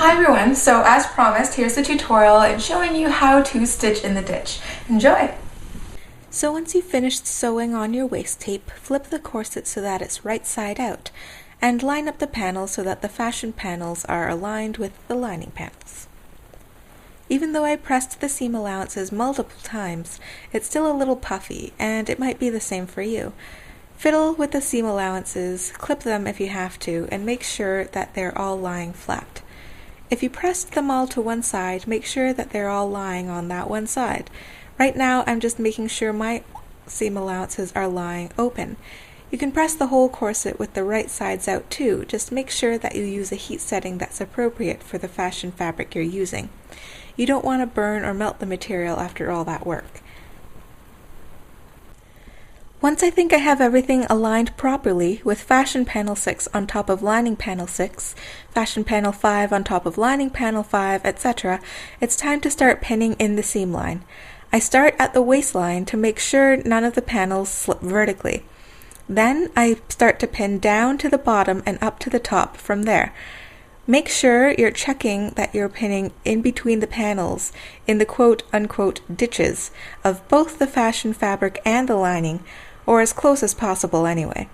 Hi everyone, so as promised, here's the tutorial and showing you how to stitch in the ditch. Enjoy! So once you've finished sewing on your waist tape, flip the corset so that it's right side out, and line up the panels so that the fashion panels are aligned with the lining panels. Even though I pressed the seam allowances multiple times, it's still a little puffy, and it might be the same for you. Fiddle with the seam allowances, clip them if you have to, and make sure that they're all lying flat. If you pressed them all to one side, make sure that they're all lying on that one side. Right now, I'm just making sure my seam allowances are lying open. You can press the whole corset with the right sides out too. Just make sure that you use a heat setting that's appropriate for the fashion fabric you're using. You don't want to burn or melt the material after all that work. Once I think I have everything aligned properly, with fashion panel 6 on top of lining panel 6, fashion panel 5 on top of lining panel 5, etc., it's time to start pinning in the seam line. I start at the waistline to make sure none of the panels slip vertically. Then I start to pin down to the bottom and up to the top from there. Make sure you're checking that you're pinning in between the panels in the quote-unquote ditches of both the fashion fabric and the lining, or as close as possible anyway.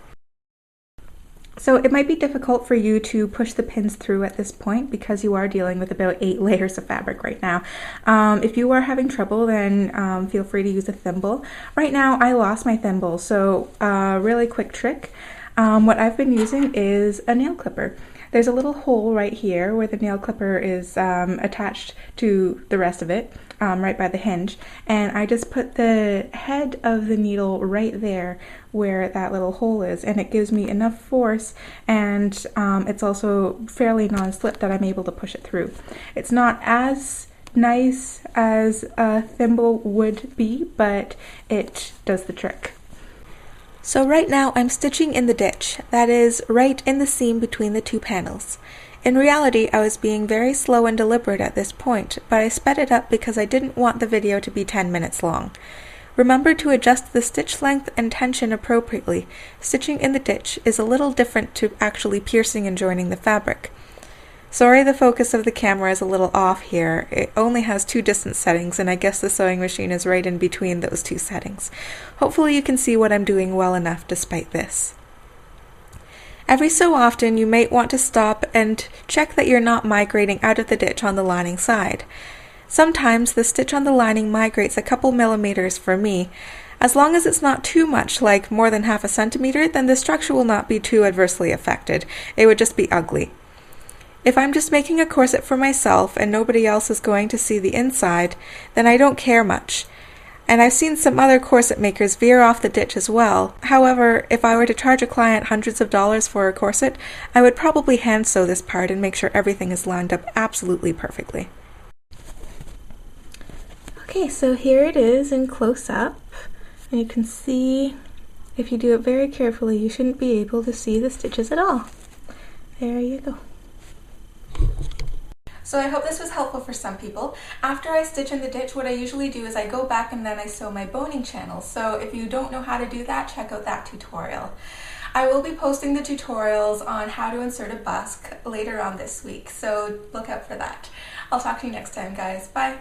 So it might be difficult for you to push the pins through at this point because you are dealing with about 8 layers of fabric right now. If you are having trouble, then feel free to use a thimble. Right now I lost my thimble, so really quick trick. What I've been using is a nail clipper. There's a little hole right here where the nail clipper is attached to the rest of it, right by the hinge, and I just put the head of the needle right there where that little hole is, and it gives me enough force, and it's also fairly non-slip that I'm able to push it through. It's not as nice as a thimble would be, but it does the trick. So right now I'm stitching in the ditch, that is, right in the seam between the two panels. In reality, I was being very slow and deliberate at this point, but I sped it up because I didn't want the video to be 10 minutes long. Remember to adjust the stitch length and tension appropriately. Stitching in the ditch is a little different to actually piercing and joining the fabric. Sorry the focus of the camera is a little off here. It only has 2 distance settings, and I guess the sewing machine is right in between those 2 settings. Hopefully you can see what I'm doing well enough despite this. Every so often you might want to stop and check that you're not migrating out of the ditch on the lining side. Sometimes the stitch on the lining migrates a couple millimeters for me. As long as it's not too much, like more than half a centimeter, then the structure will not be too adversely affected. It would just be ugly. If I'm just making a corset for myself and nobody else is going to see the inside, then I don't care much. And I've seen some other corset makers veer off the ditch as well. However, if I were to charge a client hundreds of dollars for a corset, I would probably hand sew this part and make sure everything is lined up absolutely perfectly. Okay, so here it is in close up, and you can see, if you do it very carefully, you shouldn't be able to see the stitches at all. There you go. So I hope this was helpful for some people. After I stitch in the ditch, what I usually do is I go back and then I sew my boning channels. So if you don't know how to do that, check out that tutorial. I will be posting the tutorials on how to insert a busk later on this week, so look out for that. I'll talk to you next time, guys. Bye!